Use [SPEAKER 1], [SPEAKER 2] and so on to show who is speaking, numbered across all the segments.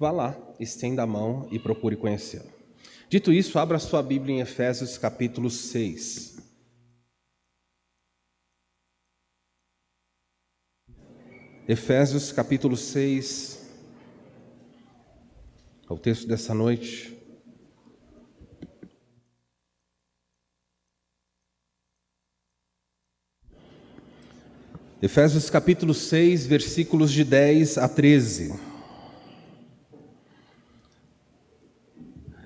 [SPEAKER 1] vá lá, estenda a mão e procure conhecê-lo. Dito isso, abra sua Bíblia em Efésios capítulo 6. Efésios capítulo 6, é o texto dessa noite. Efésios capítulo 6, versículos de 10 a 13.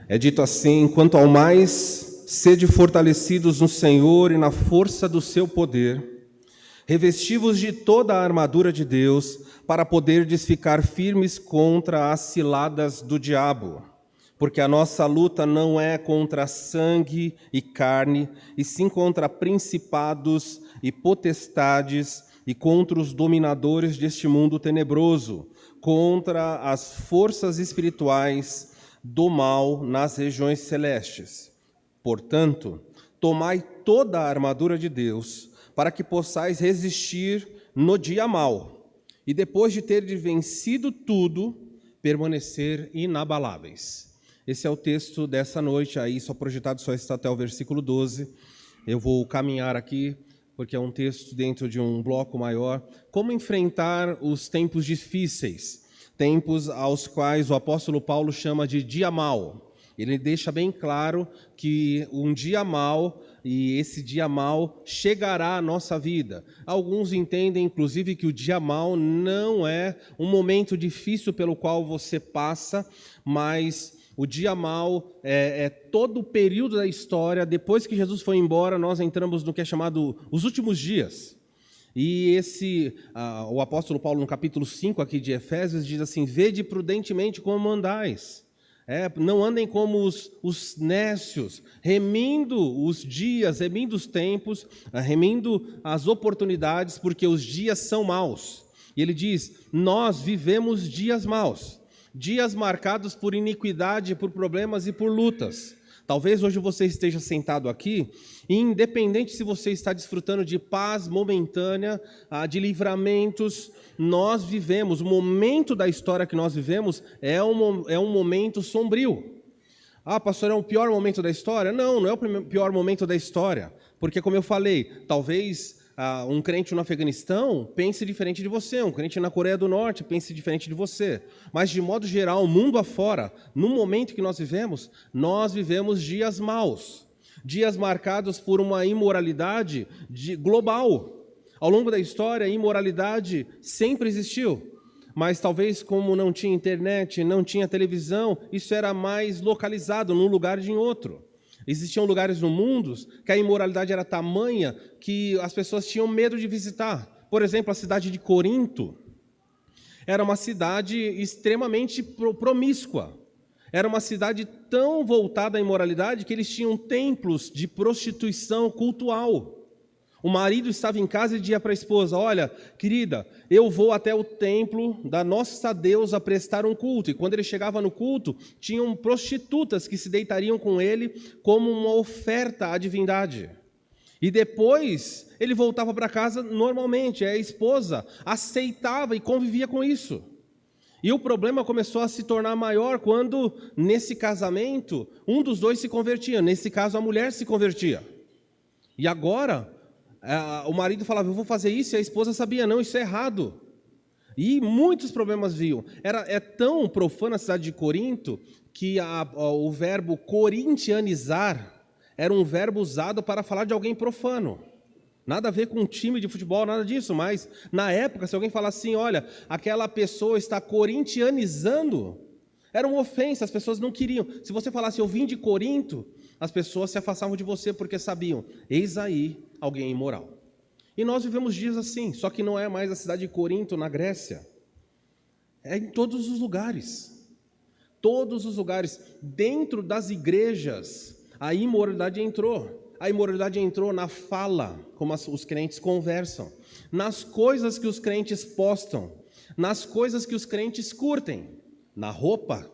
[SPEAKER 1] É dito assim: quanto ao mais, sede fortalecidos no Senhor e na força do seu poder, revesti-vos de toda a armadura de Deus, para poderdes ficar firmes contra as ciladas do diabo. Porque a nossa luta não é contra sangue e carne, e sim contra principados e potestades, e contra os dominadores deste mundo tenebroso, contra as forças espirituais do mal nas regiões celestes. Portanto, tomai toda a armadura de Deus, para que possais resistir no dia mau, e depois de ter vencido tudo, permanecer inabaláveis. Esse é o texto dessa noite, aí só projetado só está até o versículo 12. Eu vou caminhar aqui, porque é um texto dentro de um bloco maior. Como enfrentar os tempos difíceis, tempos aos quais o apóstolo Paulo chama de dia mau. Ele deixa bem claro que um dia mau, e esse dia mau chegará à nossa vida. Alguns entendem, inclusive, que o dia mau não é um momento difícil pelo qual você passa, mas o dia mau é todo o período da história. Depois que Jesus foi embora, nós entramos no que é chamado os últimos dias. E o apóstolo Paulo, no capítulo 5 aqui de Efésios, diz assim: vede prudentemente como andais. Não andem como os nécios, remindo os dias, remindo os tempos, remindo as oportunidades, porque os dias são maus. E ele diz: nós vivemos dias maus. Dias marcados por iniquidade, por problemas e por lutas. Talvez hoje você esteja sentado aqui, e independente se você está desfrutando de paz momentânea, de livramentos, nós vivemos, o momento da história que nós vivemos é um momento sombrio. Pastor, é o pior momento da história? Não, não é o pior momento da história, porque como eu falei, talvez um crente no Afeganistão pense diferente de você, um crente na Coreia do Norte pense diferente de você, mas de modo geral, o mundo afora, no momento que nós vivemos dias maus, dias marcados por uma imoralidade global. Ao longo da história, a imoralidade sempre existiu, mas talvez como não tinha internet, não tinha televisão, isso era mais localizado num lugar de em outro. Existiam lugares no mundo que a imoralidade era tamanha que as pessoas tinham medo de visitar. Por exemplo, a cidade de Corinto era uma cidade extremamente promíscua. Era uma cidade tão voltada à imoralidade que eles tinham templos de prostituição cultual. O marido estava em casa e dizia para a esposa: olha, querida, eu vou até o templo da nossa deusa prestar um culto. E quando ele chegava no culto, tinham prostitutas que se deitariam com ele como uma oferta à divindade. E depois ele voltava para casa normalmente. A esposa aceitava e convivia com isso. E o problema começou a se tornar maior quando, nesse casamento, um dos dois se convertia. Nesse caso, a mulher se convertia. E agora o marido falava: eu vou fazer isso, e a esposa sabia: não, isso é errado. E muitos problemas vinham. É tão profana a cidade de Corinto que o verbo corintianizar era um verbo usado para falar de alguém profano. Nada a ver com um time de futebol, nada disso, mas na época, se alguém falasse assim: olha, aquela pessoa está corintianizando, era uma ofensa, as pessoas não queriam. Se você falasse: eu vim de Corinto, as pessoas se afastavam de você porque sabiam: eis aí alguém imoral. E nós vivemos dias assim, só que não é mais a cidade de Corinto, na Grécia. É em todos os lugares. Todos os lugares. Dentro das igrejas, a imoralidade entrou. A imoralidade entrou na fala, como os crentes conversam, nas coisas que os crentes postam, nas coisas que os crentes curtem, na roupa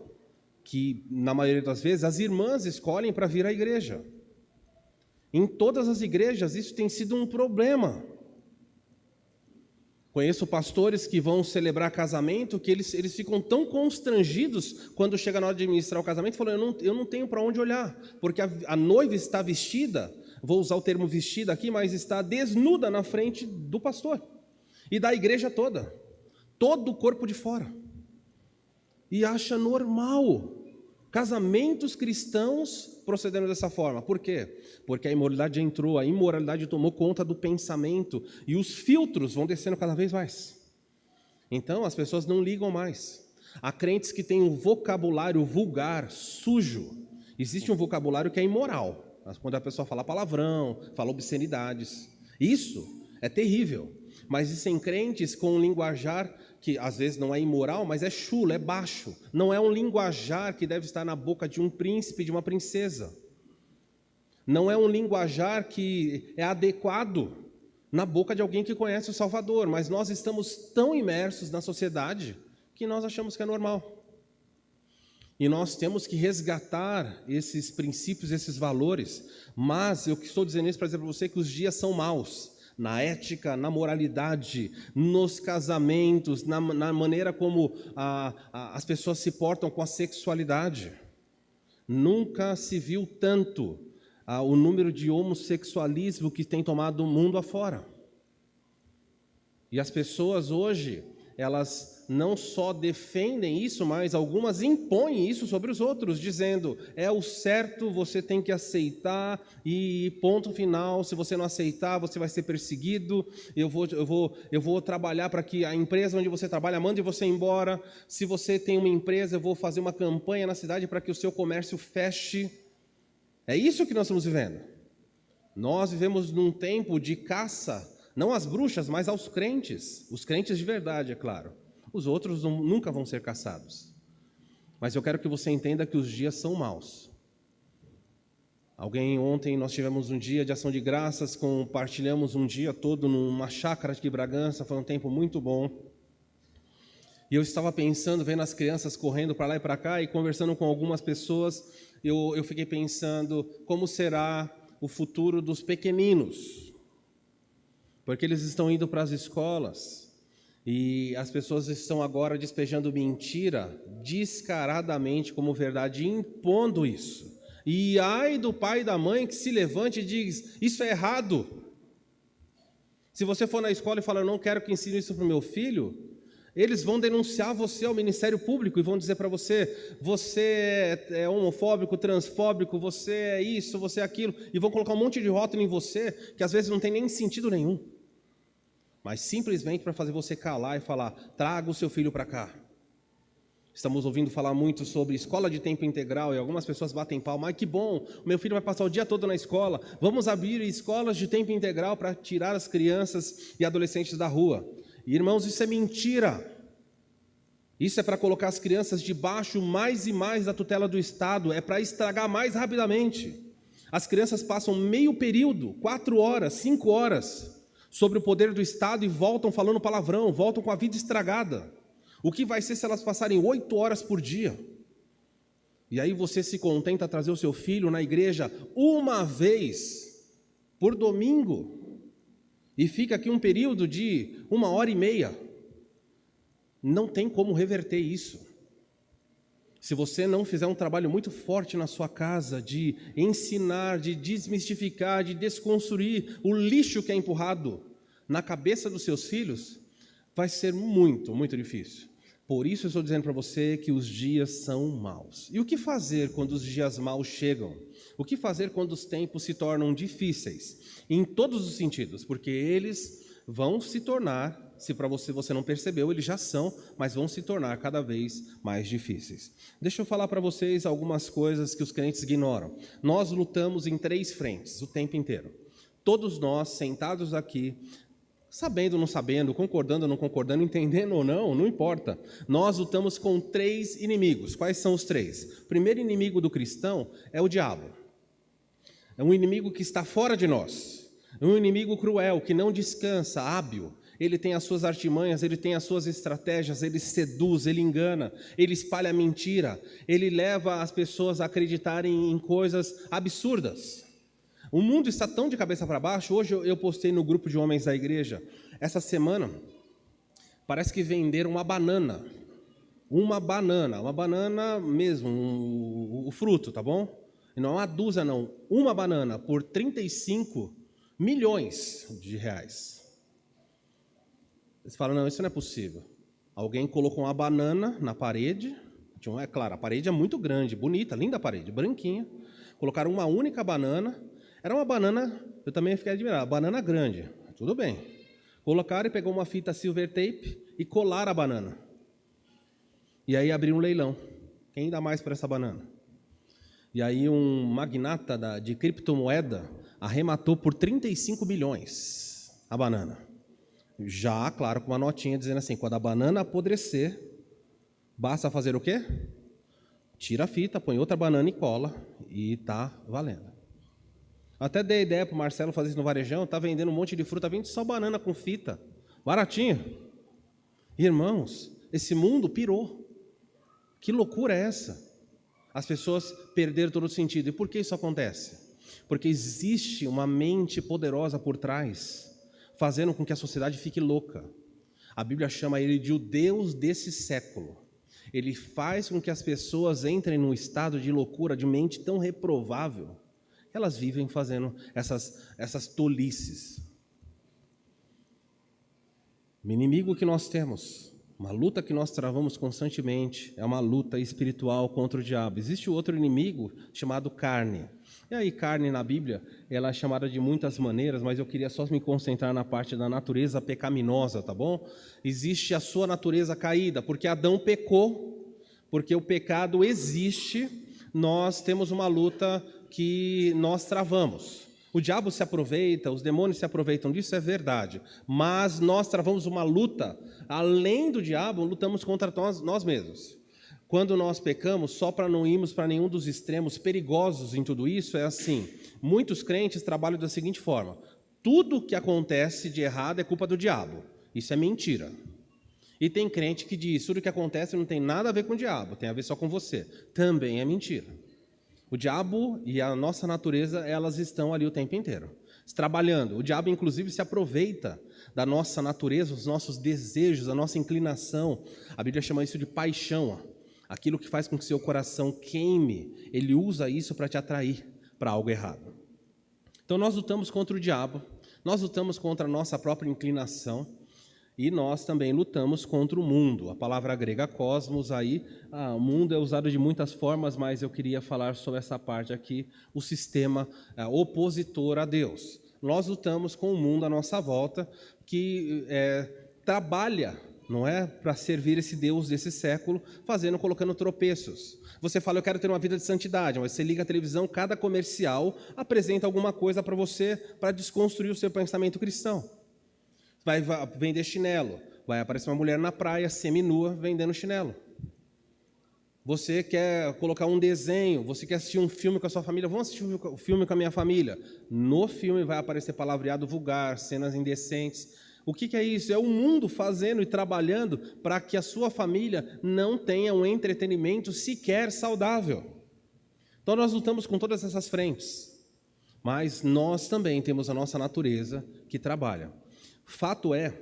[SPEAKER 1] que, na maioria das vezes, as irmãs escolhem para vir à igreja. Em todas as igrejas, isso tem sido um problema. Conheço pastores que vão celebrar casamento, que eles ficam tão constrangidos quando chega na hora de ministrar o casamento, falando, eu não tenho para onde olhar, porque a noiva está vestida, vou usar o termo vestida aqui, mas está desnuda na frente do pastor e da igreja toda, todo o corpo de fora. E acha normal casamentos cristãos procedendo dessa forma. Por quê? Porque a imoralidade entrou, a imoralidade tomou conta do pensamento e os filtros vão descendo cada vez mais. Então as pessoas não ligam mais. Há crentes que têm um vocabulário vulgar, sujo. Existe um vocabulário que é imoral. Quando a pessoa fala palavrão, fala obscenidades. Isso é terrível. Mas existem crentes com um linguajar que às vezes não é imoral, mas é chulo, é baixo. Não é um linguajar que deve estar na boca de um príncipe, de uma princesa. Não é um linguajar que é adequado na boca de alguém que conhece o Salvador. Mas nós estamos tão imersos na sociedade que nós achamos que é normal. E nós temos que resgatar esses princípios, esses valores. Mas eu estou dizendo isso para dizer para você que os dias são maus. Na ética, na moralidade, nos casamentos, na maneira como as pessoas se portam com a sexualidade. Nunca se viu tanto o número de homossexualismo que tem tomado o mundo afora. E as pessoas hoje, elas não só defendem isso, mas algumas impõem isso sobre os outros, dizendo, é o certo, você tem que aceitar e ponto final, se você não aceitar, você vai ser perseguido, eu vou trabalhar para que a empresa onde você trabalha mande você embora, se você tem uma empresa, eu vou fazer uma campanha na cidade para que o seu comércio feche. É isso que nós estamos vivendo. Nós vivemos num tempo de caça, não às bruxas, mas aos crentes, os crentes de verdade, é claro. Os outros nunca vão ser caçados. Mas eu quero que você entenda que os dias são maus. Ontem nós tivemos um dia de ação de graças, compartilhamos um dia todo numa chácara de Bragança, foi um tempo muito bom. E eu estava pensando, vendo as crianças correndo para lá e para cá e conversando com algumas pessoas, eu fiquei pensando como será o futuro dos pequeninos. Porque eles estão indo para as escolas. E as pessoas estão agora despejando mentira descaradamente como verdade, impondo isso. E ai do pai e da mãe que se levante e diz, isso é errado. Se você for na escola e falar, eu não quero que ensine isso para o meu filho, eles vão denunciar você ao Ministério Público e vão dizer para você, você é homofóbico, transfóbico, você é isso, você é aquilo, e vão colocar um monte de rótulo em você que às vezes não tem nem sentido nenhum. Mas simplesmente para fazer você calar e falar, traga o seu filho para cá. Estamos ouvindo falar muito sobre escola de tempo integral e algumas pessoas batem palma. Que bom, o meu filho vai passar o dia todo na escola. Vamos abrir escolas de tempo integral para tirar as crianças e adolescentes da rua. E, irmãos, isso é mentira. Isso é para colocar as crianças debaixo mais e mais da tutela do Estado. É para estragar mais rapidamente. As crianças passam meio período, 4 horas, 5 horas... sobre o poder do Estado e voltam falando palavrão, voltam com a vida estragada. O que vai ser se elas passarem 8 horas por dia? E aí você se contenta a trazer o seu filho na igreja uma vez por domingo e fica aqui um período de 1h30. Não tem como reverter isso. Se você não fizer um trabalho muito forte na sua casa de ensinar, de desmistificar, de desconstruir o lixo que é empurrado na cabeça dos seus filhos, vai ser muito, muito difícil. Por isso eu estou dizendo para você que os dias são maus. E o que fazer quando os dias maus chegam? O que fazer quando os tempos se tornam difíceis? Em todos os sentidos, porque eles vão se tornar, se para você não percebeu, eles já são, mas vão se tornar cada vez mais difíceis. Deixa eu falar para vocês algumas coisas que os crentes ignoram. Nós lutamos em 3 frentes o tempo inteiro. Todos nós, sentados aqui, sabendo ou não sabendo, concordando ou não concordando, entendendo ou não, não importa. Nós lutamos com 3 inimigos. Quais são os 3? O primeiro inimigo do cristão é o diabo. É um inimigo que está fora de nós. É um inimigo cruel, que não descansa, hábil. Ele tem as suas artimanhas, ele tem as suas estratégias, ele seduz, ele engana, ele espalha mentira, ele leva as pessoas a acreditarem em coisas absurdas. O mundo está tão de cabeça para baixo. Hoje eu postei no grupo de homens da igreja, essa semana, Parece que venderam uma banana mesmo, o fruto, tá bom? E não é uma dúzia não, uma banana por 35 milhões de reais. Eles falam, não, isso não é possível. Alguém colocou uma banana na parede, é claro, a parede é muito grande, bonita, linda a parede, branquinha. Colocaram uma única banana, era uma banana, eu também fiquei admirado, banana grande, tudo bem. Colocaram e pegou uma fita silver tape e colaram a banana. E aí abriu um leilão. Quem dá mais por essa banana? E aí um magnata de criptomoeda arrematou por 35 bilhões a banana. Já, claro, com uma notinha dizendo assim, quando a banana apodrecer, basta fazer o quê? Tira a fita, põe outra banana e cola, e tá valendo. Até dei ideia para o Marcelo fazer isso no varejão, tá vendendo um monte de fruta, vende só banana com fita, baratinho. Irmãos, esse mundo pirou. Que loucura é essa? As pessoas perderam todo o sentido. E por que isso acontece? Porque existe uma mente poderosa por trás, fazendo com que a sociedade fique louca. A Bíblia chama ele de o Deus desse século. Ele faz com que as pessoas entrem num estado de loucura, de mente tão reprovável, que elas vivem fazendo essas tolices. O inimigo que nós temos, uma luta que nós travamos constantemente, é uma luta espiritual contra o diabo. Existe outro inimigo chamado carne. E aí, carne na Bíblia, ela é chamada de muitas maneiras, mas eu queria só me concentrar na parte da natureza pecaminosa, tá bom? Existe a sua natureza caída, porque Adão pecou, porque o pecado existe, nós temos uma luta que nós travamos. O diabo se aproveita, os demônios se aproveitam disso, é verdade. Mas nós travamos uma luta, além do diabo, lutamos contra nós mesmos. Quando nós pecamos, só para não irmos para nenhum dos extremos perigosos em tudo isso, é assim, muitos crentes trabalham da seguinte forma, tudo que acontece de errado é culpa do diabo, isso é mentira. E tem crente que diz, tudo que acontece não tem nada a ver com o diabo, tem a ver só com você, também é mentira. O diabo e a nossa natureza, elas estão ali o tempo inteiro, trabalhando. O diabo, inclusive, se aproveita da nossa natureza, os nossos desejos, a nossa inclinação. A Bíblia chama isso de paixão. Aquilo que faz com que seu coração queime, ele usa isso para te atrair para algo errado. Então nós lutamos contra o diabo, nós lutamos contra a nossa própria inclinação e nós também lutamos contra o mundo. A palavra grega cosmos, aí, o mundo é usado de muitas formas, mas eu queria falar sobre essa parte aqui, o sistema opositor a Deus. Nós lutamos com o mundo à nossa volta, que trabalha, não é, para servir esse Deus desse século, colocando tropeços. Você fala, eu quero ter uma vida de santidade, mas você liga a televisão, cada comercial apresenta alguma coisa para você, para desconstruir o seu pensamento cristão. Vai vender chinelo, vai aparecer uma mulher na praia, seminua, vendendo chinelo. Você quer colocar um desenho, você quer assistir um filme com a sua família, vamos assistir um filme com a minha família. No filme vai aparecer palavreado vulgar, cenas indecentes. O que é isso? É o mundo fazendo e trabalhando para que a sua família não tenha um entretenimento sequer saudável. Então nós lutamos com todas essas frentes, mas nós também temos a nossa natureza que trabalha. Fato é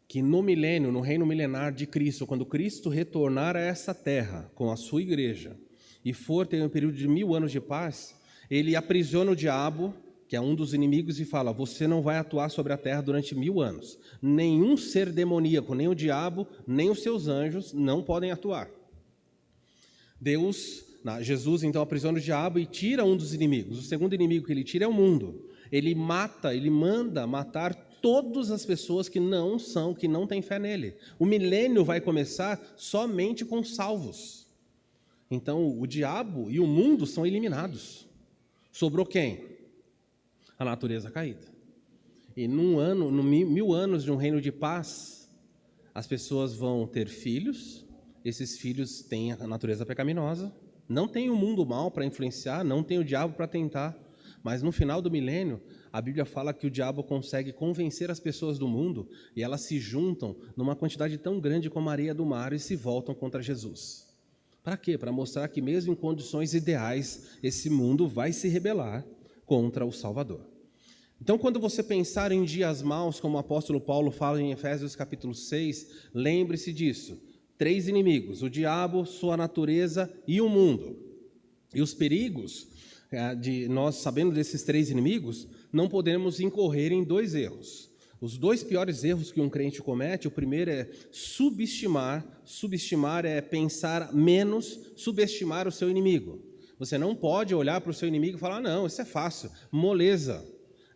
[SPEAKER 1] que no milênio, no reino milenar de Cristo, quando Cristo retornar a essa terra com a sua igreja e for ter um período de 1000 anos de paz, ele aprisiona o diabo, que é um dos inimigos, e fala, você não vai atuar sobre a terra durante 1000 anos. Nenhum ser demoníaco, nem o diabo, nem os seus anjos não podem atuar. Jesus então aprisiona o diabo e tira um dos inimigos. O segundo inimigo que ele tira é o mundo. Ele manda matar todas as pessoas que não têm fé nele. O milênio vai começar somente com salvos. Então, o diabo e o mundo são eliminados. Sobrou quem? A natureza caída. E no 1000 anos de um reino de paz, as pessoas vão ter filhos, esses filhos têm a natureza pecaminosa, não tem o mundo mal para influenciar, não tem o diabo para tentar, mas no final do milênio, a Bíblia fala que o diabo consegue convencer as pessoas do mundo e elas se juntam numa quantidade tão grande como a areia do mar e se voltam contra Jesus. Para quê? Para mostrar que mesmo em condições ideais, esse mundo vai se rebelar contra o Salvador. Então, quando você pensar em dias maus, como o apóstolo Paulo fala em Efésios capítulo 6, lembre-se disso. 3 inimigos, o diabo, sua natureza e o mundo. E os perigos, de nós sabendo desses 3 inimigos, não podemos incorrer em 2 erros. Os 2 piores erros que um crente comete, o primeiro é subestimar. Subestimar é pensar menos, subestimar o seu inimigo. Você não pode olhar para o seu inimigo e falar, não, isso é fácil, moleza.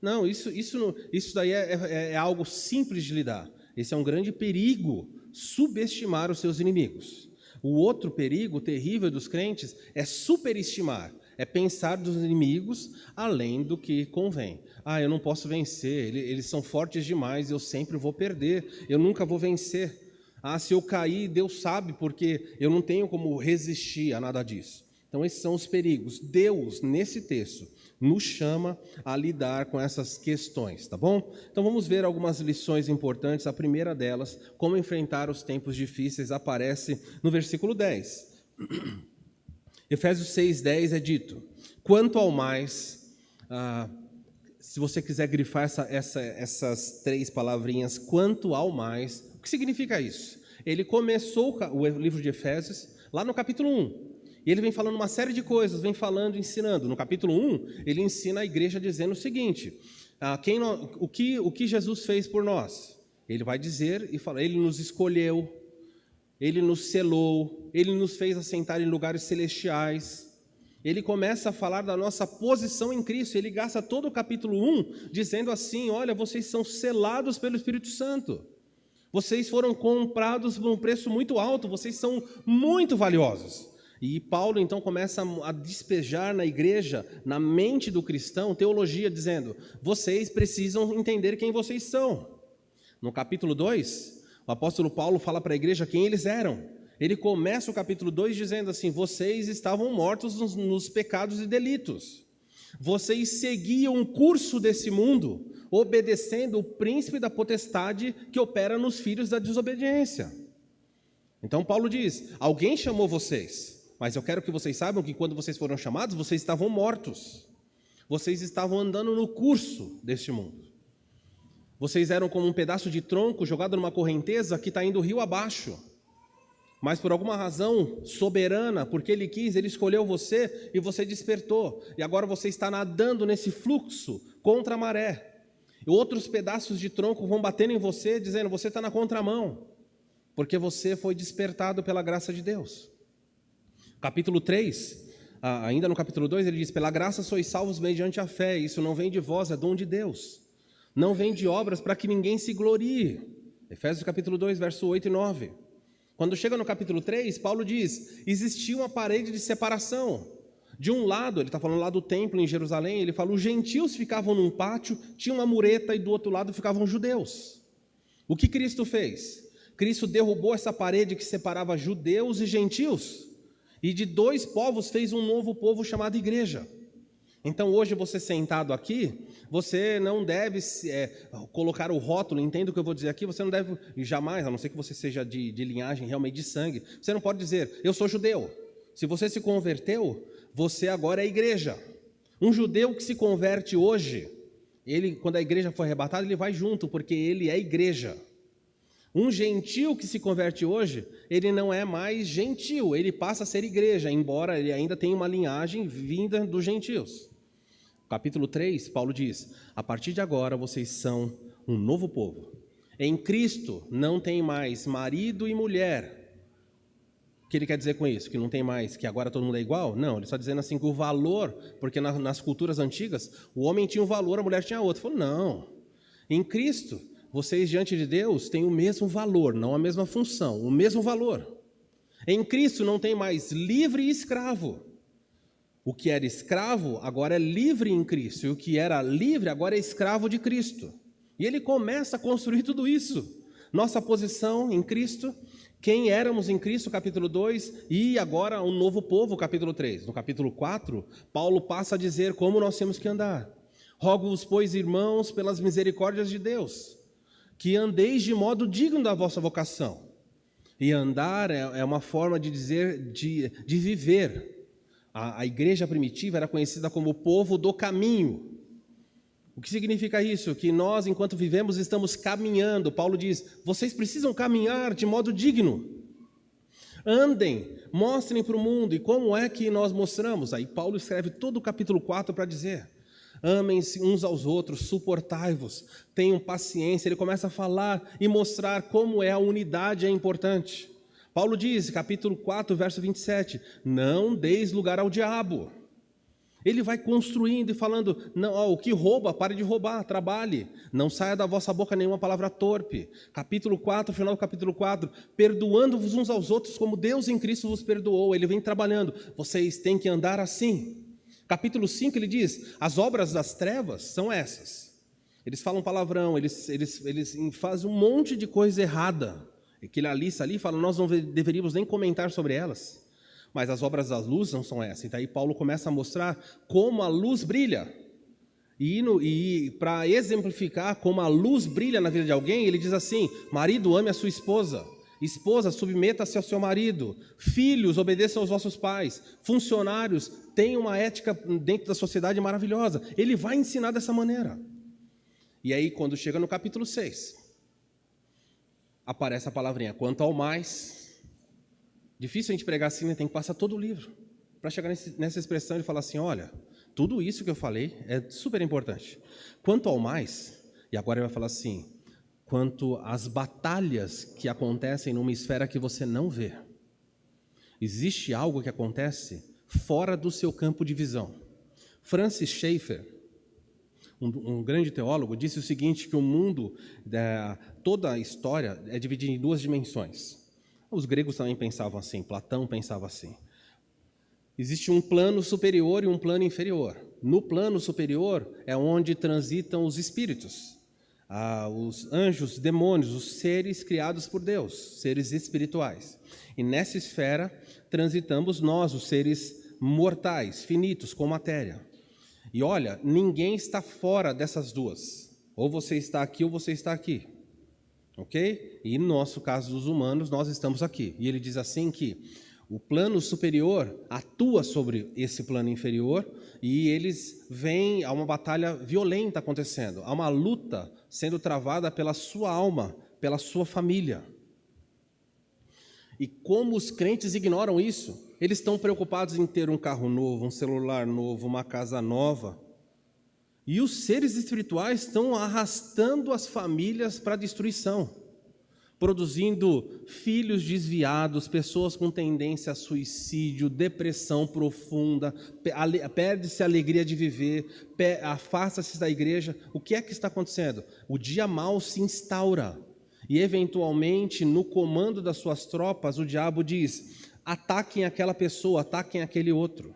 [SPEAKER 1] Não, isso daí é algo simples de lidar. Esse é um grande perigo, subestimar os seus inimigos. O outro perigo terrível dos crentes é superestimar, é pensar dos inimigos além do que convém. Eu não posso vencer, eles são fortes demais, eu sempre vou perder, eu nunca vou vencer. Se eu cair, Deus sabe, porque eu não tenho como resistir a nada disso. Então, esses são os perigos. Deus, nesse texto, nos chama a lidar com essas questões, tá bom? Então, vamos ver algumas lições importantes. A primeira delas, como enfrentar os tempos difíceis, aparece no versículo 10. Efésios 6:10 é dito, quanto ao mais, se você quiser grifar essas 3 palavrinhas, quanto ao mais, o que significa isso? Ele começou o livro de Efésios lá no capítulo 1, e ele vem falando uma série de coisas, vem falando, ensinando. No capítulo 1, ele ensina a igreja dizendo o seguinte, o que Jesus fez por nós. Ele vai dizer e fala, ele nos escolheu, ele nos selou, ele nos fez assentar em lugares celestiais. Ele começa a falar da nossa posição em Cristo, ele gasta todo o capítulo 1 dizendo assim, olha, vocês são selados pelo Espírito Santo. Vocês foram comprados por um preço muito alto, vocês são muito valiosos. E Paulo então começa a despejar na igreja, na mente do cristão, teologia dizendo, vocês precisam entender quem vocês são. No capítulo 2, o apóstolo Paulo fala para a igreja quem eles eram. Ele começa o capítulo 2 dizendo assim, vocês estavam mortos nos pecados e delitos. Vocês seguiam o curso desse mundo, obedecendo o príncipe da potestade que opera nos filhos da desobediência. Então Paulo diz, alguém chamou vocês. Mas eu quero que vocês saibam que quando vocês foram chamados, vocês estavam mortos. Vocês estavam andando no curso deste mundo. Vocês eram como um pedaço de tronco jogado numa correnteza que está indo rio abaixo. Mas por alguma razão soberana, porque Ele quis, Ele escolheu você e você despertou. E agora você está nadando nesse fluxo contra a maré. E outros pedaços de tronco vão batendo em você, dizendo, você está na contramão. Porque você foi despertado pela graça de Deus. Capítulo 3, ainda no capítulo 2, ele diz, pela graça sois salvos mediante a fé, isso não vem de vós, é dom de Deus. Não vem de obras para que ninguém se glorie. Efésios capítulo 2, verso 8 e 9. Quando chega no capítulo 3, Paulo diz, existia uma parede de separação. De um lado, ele está falando lá do templo em Jerusalém, ele fala, os gentios ficavam num pátio, tinha uma mureta e do outro lado ficavam os judeus. O que Cristo fez? Cristo derrubou essa parede que separava judeus e gentios. E de 2 povos fez um novo povo chamado igreja. Então hoje você sentado aqui, você não deve colocar o rótulo, entenda o que eu vou dizer aqui, você não deve jamais, a não ser que você seja de linhagem realmente de sangue, você não pode dizer, eu sou judeu. Se você se converteu, você agora é igreja. Um judeu que se converte hoje, quando a igreja for arrebatada, ele vai junto, porque ele é igreja. Um gentio que se converte hoje, ele não é mais gentio, ele passa a ser igreja, embora ele ainda tenha uma linhagem vinda dos gentios. Capítulo 3, Paulo diz, a partir de agora vocês são um novo povo. Em Cristo não tem mais marido e mulher. O que ele quer dizer com isso? Que não tem mais, que agora todo mundo é igual? Não, ele está dizendo assim que o valor, porque nas culturas antigas, o homem tinha um valor, a mulher tinha outro. Ele falou, não, em Cristo, vocês diante de Deus têm o mesmo valor, não a mesma função, o mesmo valor. Em Cristo não tem mais livre e escravo. O que era escravo agora é livre em Cristo, e o que era livre agora é escravo de Cristo. E ele começa a construir tudo isso. Nossa posição em Cristo, quem éramos em Cristo, capítulo 2, e agora um novo povo, capítulo 3. No capítulo 4, Paulo passa a dizer como nós temos que andar. Rogo-vos, pois, irmãos, pelas misericórdias de Deus, que andeis de modo digno da vossa vocação. E andar é uma forma de dizer, de viver. A igreja primitiva era conhecida como o povo do caminho. O que significa isso? Que nós, enquanto vivemos, estamos caminhando. Paulo diz, vocês precisam caminhar de modo digno. Andem, mostrem para o mundo. E como é que nós mostramos? Aí Paulo escreve todo o capítulo 4 para dizer, amem-se uns aos outros, suportai-vos, tenham paciência. Ele começa a falar e mostrar como a unidade é importante. Paulo diz, capítulo 4, verso 27, não deis lugar ao diabo. Ele vai construindo e falando, não, o que rouba, pare de roubar, trabalhe, não saia da vossa boca nenhuma palavra torpe. Capítulo 4, final do capítulo 4, perdoando-vos uns aos outros como Deus em Cristo vos perdoou. Ele vem trabalhando, vocês têm que andar assim. Capítulo 5 ele diz, as obras das trevas são essas. Eles falam palavrão, eles fazem um monte de coisa errada. Que ele alista ali e fala, nós não deveríamos nem comentar sobre elas. Mas as obras da luz não são essas. Então aí Paulo começa a mostrar como a luz brilha. E para exemplificar como a luz brilha na vida de alguém, ele diz assim, marido, ame a sua esposa. Esposa, submeta-se ao seu marido. Filhos, obedeçam aos vossos pais. Funcionários, tenham uma ética dentro da sociedade maravilhosa. Ele vai ensinar dessa maneira. E aí, quando chega no capítulo 6, aparece a palavrinha, quanto ao mais. Difícil a gente pregar assim, né? Tem que passar todo o livro. Para chegar nessa expressão e falar assim, olha, tudo isso que eu falei é super importante. Quanto ao mais, e agora ele vai falar assim, quanto às batalhas que acontecem numa esfera que você não vê. Existe algo que acontece fora do seu campo de visão. Francis Schaeffer, um grande teólogo, disse o seguinte, que o mundo, toda a história é dividida em duas dimensões. Os gregos também pensavam assim, Platão pensava assim. Existe um plano superior e um plano inferior. No plano superior é onde transitam os espíritos, os anjos, demônios, os seres criados por Deus, seres espirituais. E nessa esfera transitamos nós, os seres mortais, finitos, com matéria. E olha, ninguém está fora dessas duas. Ou você está aqui ou você está aqui. Ok? E no nosso caso dos humanos, nós estamos aqui. E ele diz assim que o plano superior atua sobre esse plano inferior e eles veem a uma batalha violenta acontecendo, há uma luta sendo travada pela sua alma, pela sua família. E como os crentes ignoram isso, eles estão preocupados em ter um carro novo, um celular novo, uma casa nova. E os seres espirituais estão arrastando as famílias para a destruição, produzindo filhos desviados, pessoas com tendência a suicídio, depressão profunda, perde-se a alegria de viver, afasta-se da igreja. O que é que está acontecendo? O dia mau se instaura e, eventualmente, no comando das suas tropas, o diabo diz, ataquem aquela pessoa, ataquem aquele outro.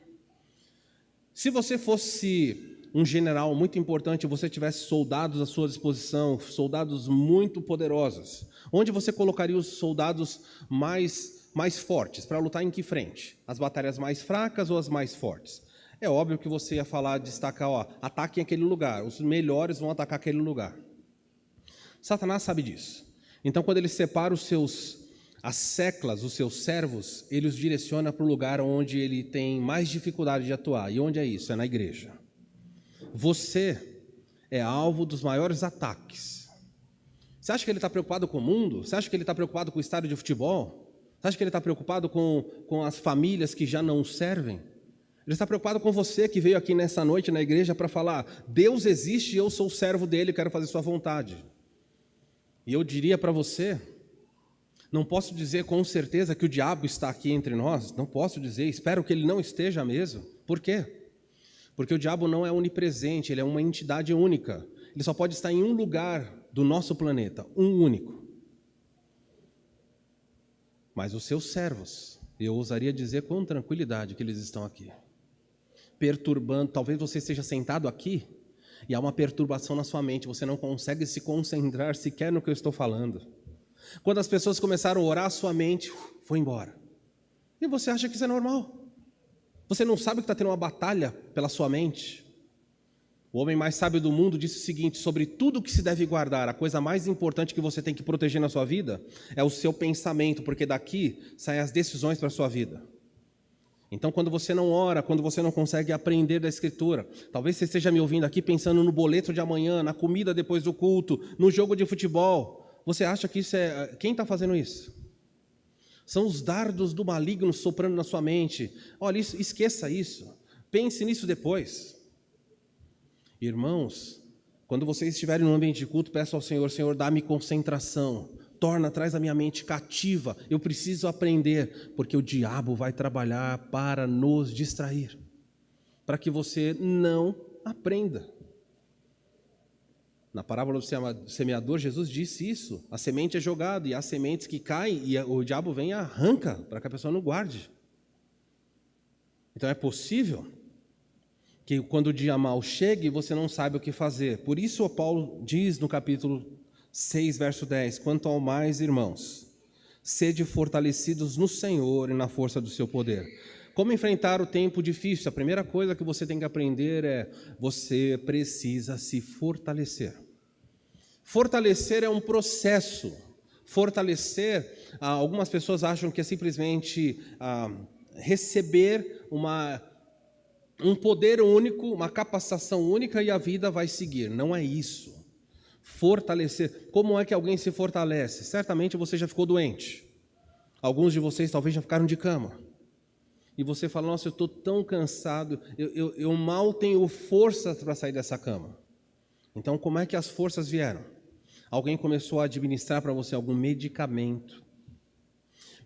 [SPEAKER 1] Se você fosse um general muito importante, você tivesse soldados à sua disposição, soldados muito poderosos, onde você colocaria os soldados mais fortes para lutar em que frente? As batalhas mais fracas ou as mais fortes? É óbvio que você ia falar, destacar, ataquem aquele lugar, os melhores vão atacar aquele lugar. Satanás sabe disso. Então, quando ele separa as seclas, os seus servos, ele os direciona para o lugar onde ele tem mais dificuldade de atuar. E onde é isso? É na igreja. Você é alvo dos maiores ataques. Você acha que ele está preocupado com o mundo? Você acha que ele está preocupado com o estádio de futebol? Você acha que ele está preocupado com as famílias que já não o servem? Ele está preocupado com você que veio aqui nessa noite na igreja para falar, Deus existe e eu sou o servo dele, quero fazer sua vontade. E eu diria para você, não posso dizer com certeza que o diabo está aqui entre nós, não posso dizer, espero que ele não esteja mesmo. Por quê? Porque o diabo não é onipresente, ele é uma entidade única. Ele só pode estar em um lugar do nosso planeta, um único. Mas os seus servos, eu ousaria dizer com tranquilidade que eles estão aqui. Perturbando, talvez você esteja sentado aqui e há uma perturbação na sua mente, você não consegue se concentrar sequer no que eu estou falando. Quando as pessoas começaram a orar, sua mente foi embora. E você acha que isso é normal? Você não sabe que está tendo uma batalha pela sua mente? O homem mais sábio do mundo disse o seguinte, sobre tudo que se deve guardar, a coisa mais importante que você tem que proteger na sua vida é o seu pensamento, porque daqui saem as decisões para a sua vida. Então, quando você não ora, quando você não consegue aprender da Escritura, talvez você esteja me ouvindo aqui pensando no boleto de amanhã, na comida depois do culto, no jogo de futebol. Você acha que isso é... Quem está fazendo isso? São os dardos do maligno soprando na sua mente. Olha, esqueça isso. Pense nisso depois. Irmãos, quando vocês estiverem no ambiente de culto, peçam ao Senhor, Senhor, dá-me concentração. Traz a minha mente cativa. Eu preciso aprender, porque o diabo vai trabalhar para nos distrair, para que você não aprenda. Na parábola do semeador, Jesus disse isso. A semente é jogada e há sementes que caem e o diabo vem e arranca para que a pessoa não guarde. Então é possível que quando o dia mau chegue, você não saiba o que fazer. Por isso o Paulo diz no capítulo 6, verso 10, quanto ao mais, irmãos, sede fortalecidos no Senhor e na força do seu poder. Como enfrentar o tempo difícil? A primeira coisa que você tem que aprender é, você precisa se fortalecer. Fortalecer é um processo. Fortalecer, algumas pessoas acham que é simplesmente receber um poder único, uma capacitação única e a vida vai seguir. Não é isso. Fortalecer. Como é que alguém se fortalece? Certamente você já ficou doente. Alguns de vocês talvez já ficaram de cama. E você fala, nossa, eu estou tão cansado, eu mal tenho forças para sair dessa cama. Então, como é que as forças vieram? Alguém começou a administrar para você algum medicamento.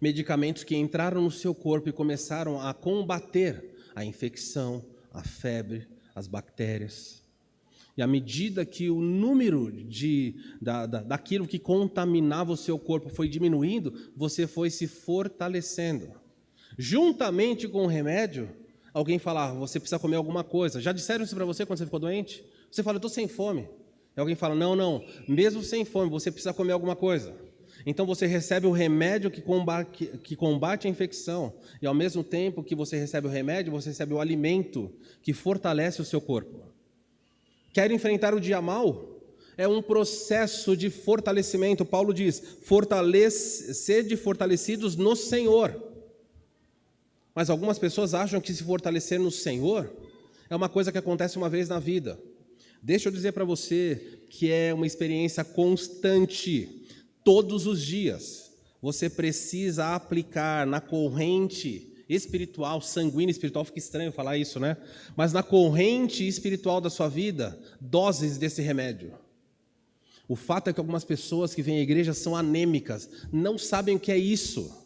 [SPEAKER 1] Medicamentos que entraram no seu corpo e começaram a combater a infecção, a febre, as bactérias. E à medida que o número daquilo que contaminava o seu corpo foi diminuindo, você foi se fortalecendo. Juntamente com o remédio, alguém fala, você precisa comer alguma coisa. Já disseram isso para você quando você ficou doente? Você fala, eu estou sem fome. E alguém fala, não, mesmo sem fome, você precisa comer alguma coisa. Então você recebe o remédio que combate a infecção. E ao mesmo tempo que você recebe o remédio, você recebe o alimento que fortalece o seu corpo. Quer enfrentar o dia mau? É um processo de fortalecimento. Paulo diz, sede fortalecidos no Senhor. Mas algumas pessoas acham que se fortalecer no Senhor é uma coisa que acontece uma vez na vida. Deixa eu dizer para você que é uma experiência constante, todos os dias. Você precisa aplicar na corrente espiritual, sanguínea espiritual, fica estranho falar isso, né? Mas na corrente espiritual da sua vida, doses desse remédio. O fato é que algumas pessoas que vêm à igreja são anêmicas, não sabem o que é isso.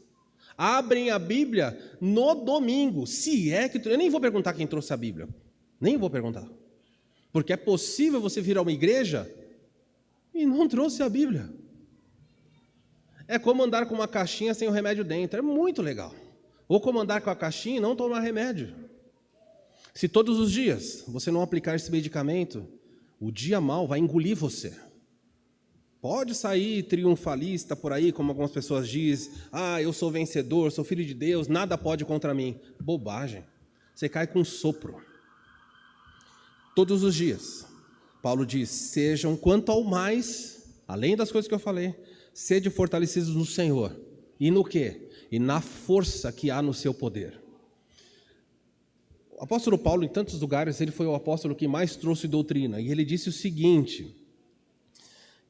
[SPEAKER 1] Abrem a Bíblia no domingo, se é que... Eu nem vou perguntar quem trouxe a Bíblia, nem vou perguntar. Porque é possível você vir a uma igreja e não trouxe a Bíblia. É como andar com uma caixinha sem o remédio dentro, é muito legal. Ou como andar com a caixinha e não tomar remédio. Se todos os dias você não aplicar esse medicamento, o dia mau vai engolir você. Pode sair triunfalista por aí, como algumas pessoas dizem, eu sou vencedor, sou filho de Deus, nada pode contra mim. Bobagem. Você cai com um sopro. Todos os dias. Paulo diz, sejam quanto ao mais, além das coisas que eu falei, sede fortalecidos no Senhor. E no quê? E na força que há no seu poder. O apóstolo Paulo, em tantos lugares, ele foi o apóstolo que mais trouxe doutrina. E ele disse o seguinte,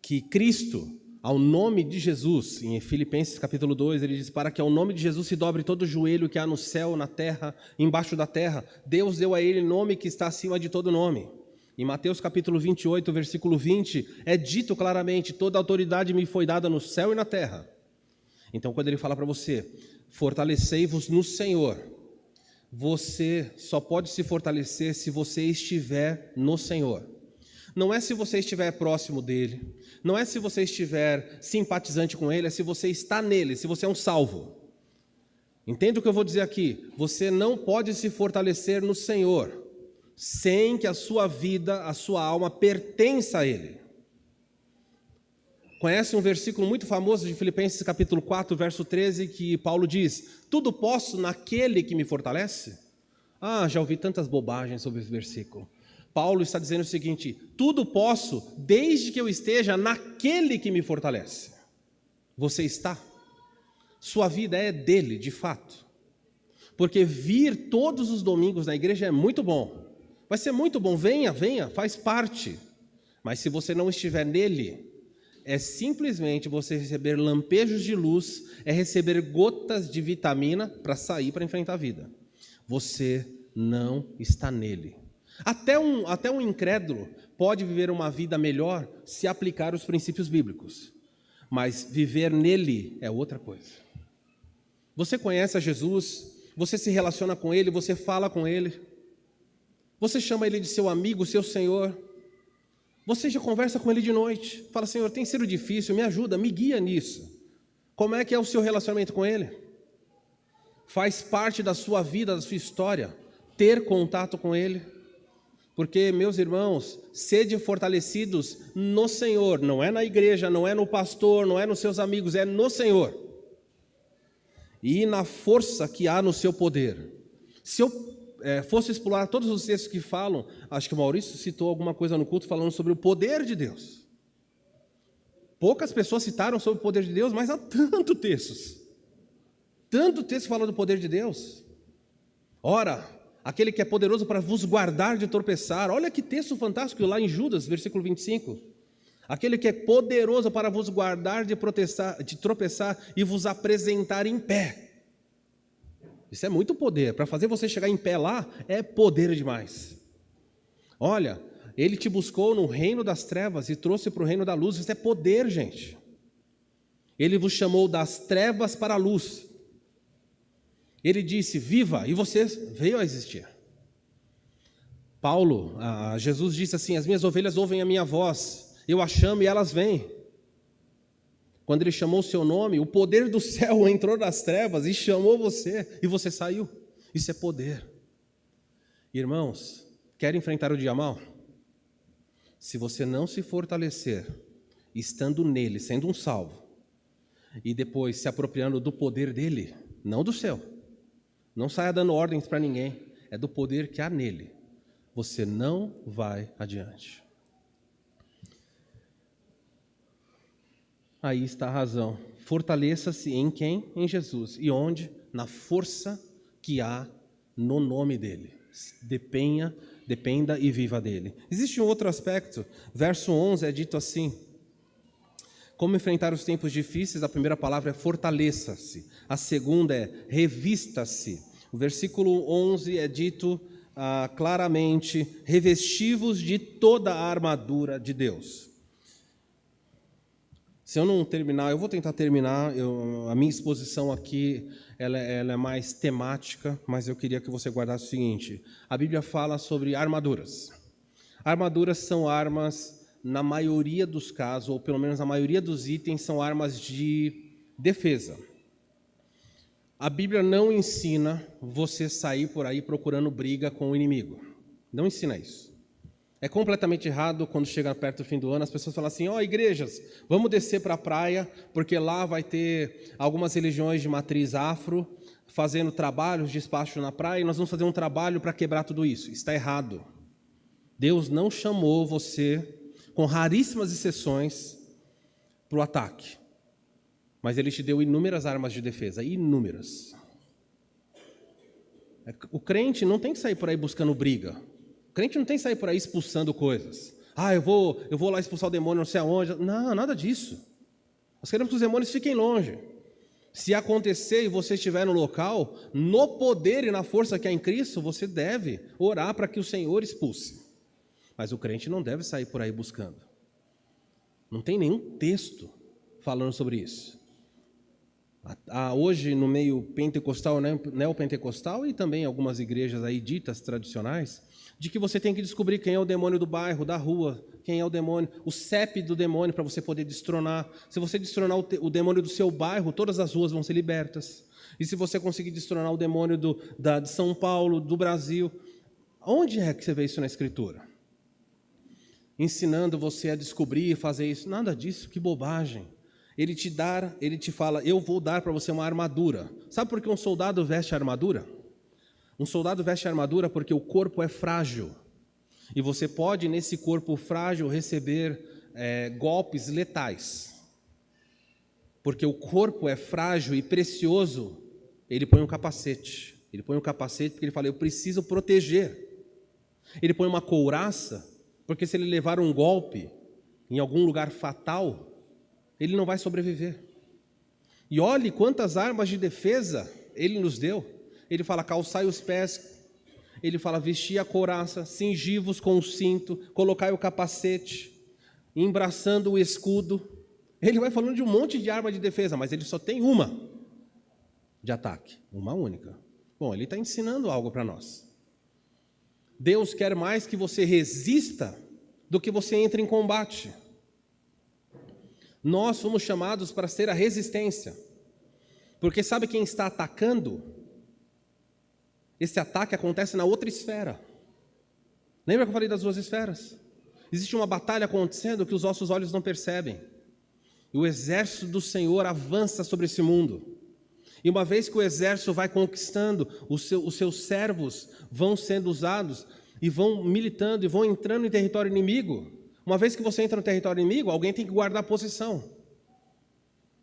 [SPEAKER 1] que Cristo, ao nome de Jesus, em Filipenses capítulo 2, ele diz, para que ao nome de Jesus se dobre todo o joelho que há no céu, na terra, embaixo da terra. Deus deu a ele nome que está acima de todo nome. Em Mateus capítulo 28, versículo 20, é dito claramente, toda autoridade me foi dada no céu e na terra. Então, quando ele fala para você, fortalecei-vos no Senhor, você só pode se fortalecer se você estiver no Senhor. Não é se você estiver próximo dele, não é se você estiver simpatizante com ele, é se você está nele, se você é um salvo. Entenda o que eu vou dizer aqui, você não pode se fortalecer no Senhor, sem que a sua vida, a sua alma pertença a ele. Conhece um versículo muito famoso de Filipenses capítulo 4, verso 13, que Paulo diz, tudo posso naquele que me fortalece? Já ouvi tantas bobagens sobre esse versículo. Paulo está dizendo o seguinte, tudo posso desde que eu esteja naquele que me fortalece. Você está? Sua vida é dele, de fato. porque vir todos os domingos na igreja é muito bom. Vai ser muito bom, venha, faz parte. Mas se você não estiver nele, é simplesmente você receber lampejos de luz, é receber gotas de vitamina para sair, para enfrentar a vida. Você não está nele. Até um incrédulo pode viver uma vida melhor se aplicar os princípios bíblicos. Mas viver nele é outra coisa. Você conhece a Jesus, você se relaciona com ele, você fala com ele, você chama ele de seu amigo, seu Senhor. Você já conversa com ele de noite, fala: Senhor, tem sido difícil, me ajuda, me guia nisso. Como é que é o seu relacionamento com ele? Faz parte da sua vida, da sua história, ter contato com ele? Porque, meus irmãos, sede fortalecidos no Senhor, não é na igreja, não é no pastor, não é nos seus amigos, é no Senhor. E na força que há no seu poder. Se eu fosse explorar todos os textos que falam, acho que o Maurício citou alguma coisa no culto falando sobre o poder de Deus. Poucas pessoas citaram sobre o poder de Deus, mas há tanto texto falando do poder de Deus. Ora, aquele que é poderoso para vos guardar de tropeçar. Olha que texto fantástico lá em Judas, versículo 25. Aquele que é poderoso para vos guardar de tropeçar e vos apresentar em pé. Isso é muito poder. Para fazer você chegar em pé lá, é poder demais. Olha, ele te buscou no reino das trevas e trouxe para o reino da luz. Isso é poder, gente. Ele vos chamou das trevas para a luz. Ele disse: viva, e você veio a existir. Jesus disse assim: as minhas ovelhas ouvem a minha voz, eu as chamo e elas vêm. Quando ele chamou o seu nome, o poder do céu entrou nas trevas e chamou você, e você saiu. Isso é poder. Irmãos, quer enfrentar o dia mal? Se você não se fortalecer, estando nele, sendo um salvo, e depois se apropriando do poder dele, não do céu, não saia dando ordens para ninguém, é do poder que há nele, você não vai adiante. Aí está a razão. Fortaleça-se em quem? Em Jesus. E onde? Na força que há no nome dele. Dependa e viva dele. Existe um outro aspecto. Verso 11 é dito assim: como enfrentar os tempos difíceis? A primeira palavra é fortaleça-se. A segunda é revista-se. O versículo 11 é dito claramente: revesti-vos de toda a armadura de Deus. Se eu não terminar, eu vou tentar terminar. A minha exposição aqui ela é mais temática, mas eu queria que você guardasse o seguinte: a Bíblia fala sobre armaduras. Armaduras são armas, na maioria dos casos, ou pelo menos na maioria dos itens, são armas de defesa. A Bíblia não ensina você sair por aí procurando briga com o inimigo. Não ensina isso. É completamente errado quando chega perto do fim do ano, as pessoas falam assim: igrejas, vamos descer para a praia, porque lá vai ter algumas religiões de matriz afro, fazendo trabalhos de despacho na praia, e nós vamos fazer um trabalho para quebrar tudo isso. Está errado. Deus não chamou você, com raríssimas exceções, para o ataque. Mas Ele te deu inúmeras armas de defesa, inúmeras. O crente não tem que sair por aí buscando briga. O crente não tem que sair por aí expulsando coisas. Eu vou lá expulsar o demônio não sei aonde. Não, nada disso. Nós queremos que os demônios fiquem longe. Se acontecer e você estiver no local, no poder e na força que há em Cristo, você deve orar para que o Senhor expulse. Mas o crente não deve sair por aí buscando. Não tem nenhum texto falando sobre isso. Hoje, no meio pentecostal, neopentecostal e também algumas igrejas aí ditas tradicionais, de que você tem que descobrir quem é o demônio do bairro, da rua, quem é o demônio, o CEP do demônio para você poder destronar. Se você destronar o demônio do seu bairro, todas as ruas vão ser libertas. E se você conseguir destronar o demônio de São Paulo, do Brasil, onde é que você vê isso na Escritura? Ensinando você a descobrir e fazer isso. Nada disso, que bobagem. Ele te fala: eu vou dar para você uma armadura. Sabe por que um soldado veste armadura? Um soldado veste armadura porque o corpo é frágil. E você pode, nesse corpo frágil, receber golpes letais. Porque o corpo é frágil e precioso, ele põe um capacete. Ele põe um capacete porque ele fala, eu preciso proteger. Ele põe uma couraça, porque se ele levar um golpe em algum lugar fatal, ele não vai sobreviver. E olhe quantas armas de defesa ele nos deu. Ele fala, calçai os pés. Ele fala, vestir a couraça, cingivos com o cinto, colocai o capacete, embraçando o escudo. Ele vai falando de um monte de arma de defesa, mas ele só tem uma de ataque, uma única. Bom, ele está ensinando algo para nós. Deus quer mais que você resista do que você entre em combate. Nós fomos chamados para ser a resistência. Porque sabe quem está atacando? Esse ataque acontece na outra esfera. Lembra que eu falei das duas esferas? Existe uma batalha acontecendo que os nossos olhos não percebem. E o exército do Senhor avança sobre esse mundo. E uma vez que o exército vai conquistando, os seus servos vão sendo usados e vão militando e vão entrando em território inimigo. Uma vez que você entra no território inimigo, alguém tem que guardar a posição.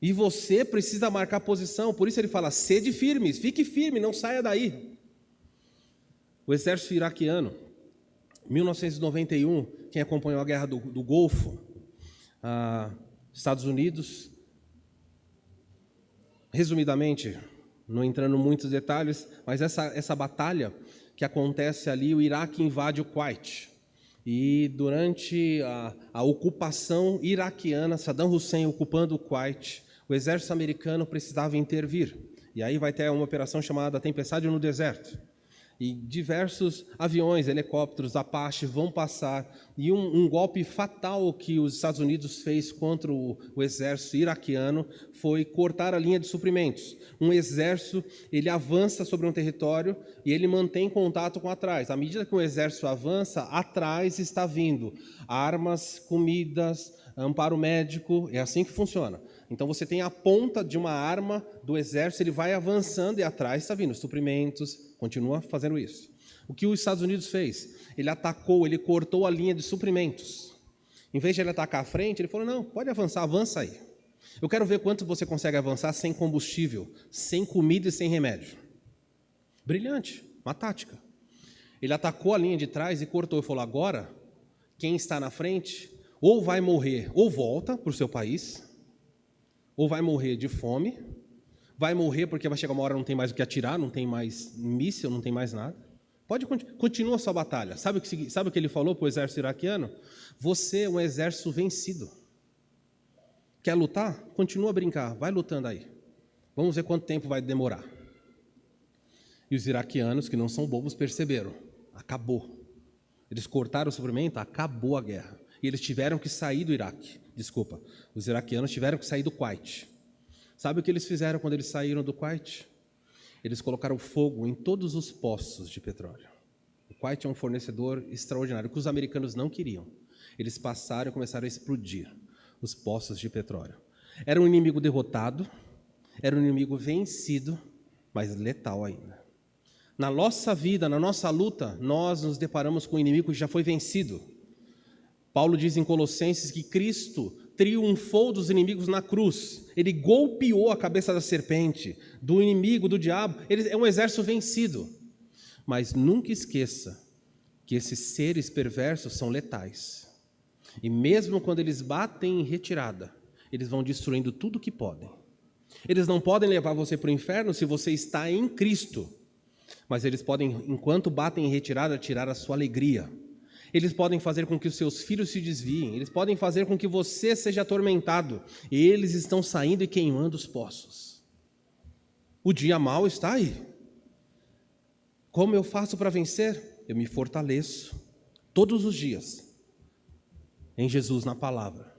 [SPEAKER 1] E você precisa marcar a posição. Por isso ele fala, sede firmes, fique firme, não saia daí. O exército iraquiano, 1991, quem acompanhou a guerra do Golfo, Estados Unidos, resumidamente, não entrando em muitos detalhes, mas essa batalha que acontece ali, o Iraque invade o Kuwait. E durante a ocupação iraquiana, Saddam Hussein ocupando o Kuwait, o exército americano precisava intervir. E aí vai ter uma operação chamada Tempestade no Deserto. E diversos aviões, helicópteros, Apache vão passar. E um golpe fatal que os Estados Unidos fez contra o exército iraquiano foi cortar a linha de suprimentos. Um exército, ele avança sobre um território e ele mantém contato com atrás. À medida que o exército avança, atrás está vindo armas, comidas, amparo médico, é assim que funciona. Então você tem a ponta de uma arma do exército, ele vai avançando e atrás está vindo suprimentos, continua fazendo isso. O que os Estados Unidos fez? Ele atacou, ele cortou a linha de suprimentos. Em vez de ele atacar a frente, ele falou, não, pode avançar, avança aí. Eu quero ver quanto você consegue avançar sem combustível, sem comida e sem remédio. Brilhante, uma tática. Ele atacou a linha de trás e cortou e falou, agora, quem está na frente, ou vai morrer, ou volta para o seu país, ou vai morrer de fome, vai morrer porque vai chegar uma hora não tem mais o que atirar, não tem mais míssil, não tem mais nada. Continua a sua batalha. Sabe o que ele falou para o exército iraquiano? Você é um exército vencido. Quer lutar? Continua a brincar, vai lutando aí. Vamos ver quanto tempo vai demorar. E os iraquianos, que não são bobos, perceberam. Acabou. Eles cortaram o suprimento, acabou a guerra. E eles tiveram que sair do Iraque. Desculpa, os iraquianos tiveram que sair do Kuwait. Sabe o que eles fizeram quando eles saíram do Kuwait? Eles colocaram fogo em todos os poços de petróleo. O Kuwait é um fornecedor extraordinário, que os americanos não queriam. Eles passaram e começaram a explodir os poços de petróleo. Era um inimigo derrotado, era um inimigo vencido, mas letal ainda. Na nossa vida, na nossa luta, nós nos deparamos com um inimigo que já foi vencido. Paulo diz em Colossenses que Cristo triunfou dos inimigos na cruz. Ele golpeou a cabeça da serpente, do inimigo, do diabo. Ele é um exército vencido. Mas nunca esqueça que esses seres perversos são letais. E mesmo quando eles batem em retirada, eles vão destruindo tudo que podem. Eles não podem levar você para o inferno se você está em Cristo. Mas eles podem, enquanto batem em retirada, tirar a sua alegria. Eles podem fazer com que os seus filhos se desviem. Eles podem fazer com que você seja atormentado. E eles estão saindo e queimando os poços. O dia mau está aí. Como eu faço para vencer? Eu me fortaleço todos os dias em Jesus, na palavra,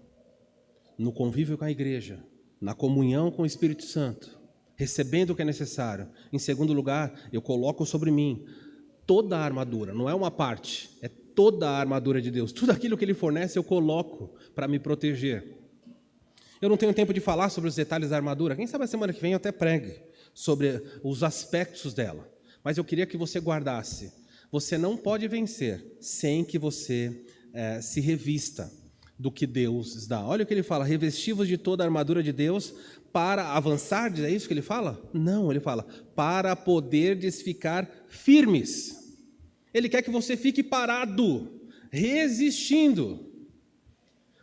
[SPEAKER 1] no convívio com a igreja, na comunhão com o Espírito Santo, recebendo o que é necessário. Em segundo lugar, eu coloco sobre mim toda a armadura, não é uma parte, é toda a armadura de Deus. Tudo aquilo que Ele fornece eu coloco para me proteger. Eu não tenho tempo de falar sobre os detalhes da armadura. Quem sabe a semana que vem eu até pregue sobre os aspectos dela. Mas eu queria que você guardasse. Você não pode vencer sem que você se revista do que Deus dá. Olha o que ele fala, revestivos de toda a armadura de Deus para avançar, é isso que ele fala? Não, ele fala, para poderdes ficar firmes. Ele quer que você fique parado, resistindo.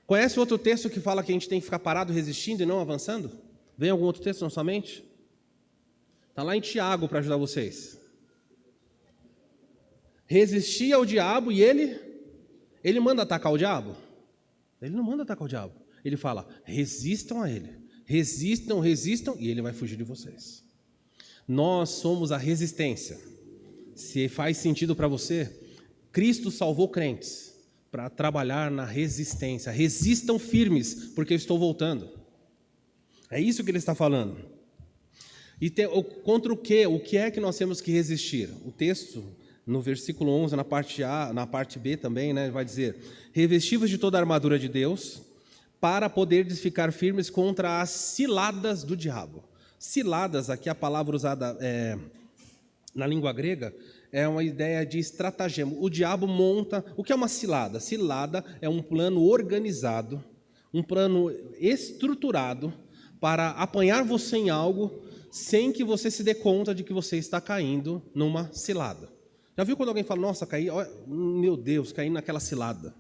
[SPEAKER 1] Conhece outro texto que fala que a gente tem que ficar parado, resistindo e não avançando? Vem algum outro texto na sua mente? Está lá em Tiago para ajudar vocês. Resistir ao diabo e ele manda atacar o diabo? Ele não manda atacar o diabo. Ele fala, resistam a ele. Resistam, e ele vai fugir de vocês. Nós somos a resistência. Se faz sentido para você, Cristo salvou crentes para trabalhar na resistência. Resistam firmes, porque eu estou voltando. É isso que ele está falando. E contra o quê? O que é que nós temos que resistir? O texto, no versículo 11, na parte A, na parte B também, né, vai dizer, revestivos de toda a armadura de Deus, para poderdes ficar firmes contra as ciladas do diabo. Ciladas, aqui a palavra usada na língua grega, é uma ideia de estratagema. O diabo monta... O que é uma cilada? Cilada é um plano organizado, um plano estruturado para apanhar você em algo sem que você se dê conta de que você está caindo numa cilada. Já viu quando alguém fala, nossa, caí, meu Deus, caí naquela cilada?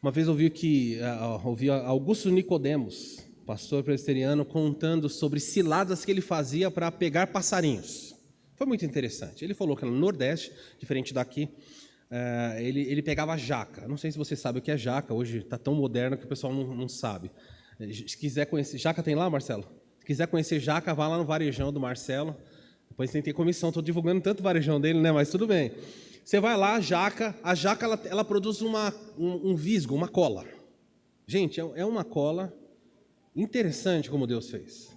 [SPEAKER 1] Uma vez ouvi Augusto Nicodemos, pastor presbiteriano, contando sobre ciladas que ele fazia para pegar passarinhos. Foi muito interessante. Ele falou que no Nordeste, diferente daqui, ele pegava jaca. Não sei se você sabe o que é jaca, hoje está tão moderno que o pessoal não sabe. Se quiser conhecer, jaca tem lá, Marcelo? Se quiser conhecer jaca, vá lá no varejão do Marcelo. Depois tem que ter comissão, estou divulgando tanto o varejão dele, né? Mas tudo bem. Você vai lá, a jaca ela produz um visgo, uma cola. Gente, é uma cola interessante como Deus fez.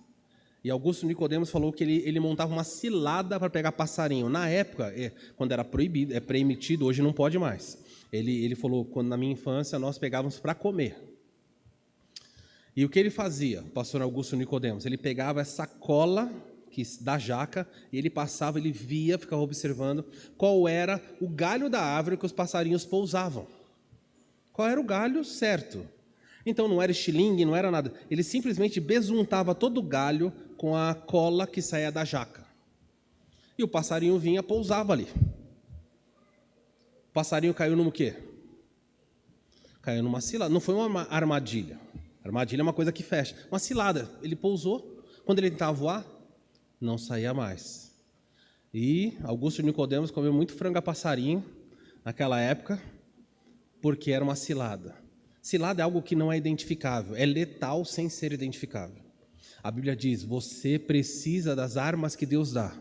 [SPEAKER 1] E Augusto Nicodemos falou que ele montava uma cilada para pegar passarinho. Na época, quando era proibido, permitido, hoje não pode mais. Ele falou, quando na minha infância nós pegávamos para comer. E o que ele fazia, o pastor Augusto Nicodemos? Ele pegava essa cola da jaca, e ele passava, ele via, ficava observando qual era o galho da árvore que os passarinhos pousavam. Qual era o galho certo? Então não era estilingue, não era nada. Ele simplesmente besuntava todo o galho com a cola que saía da jaca. E o passarinho vinha, pousava ali. O passarinho caiu num quê? Caiu numa cilada. Não foi uma armadilha. Armadilha é uma coisa que fecha. Uma cilada. Ele pousou. Quando ele tentava voar, não saía mais. E Augusto Nicodemos comeu muito frango a passarinho naquela época, porque era uma cilada. Cilada é algo que não é identificável, é letal sem ser identificável. A Bíblia diz, você precisa das armas que Deus dá,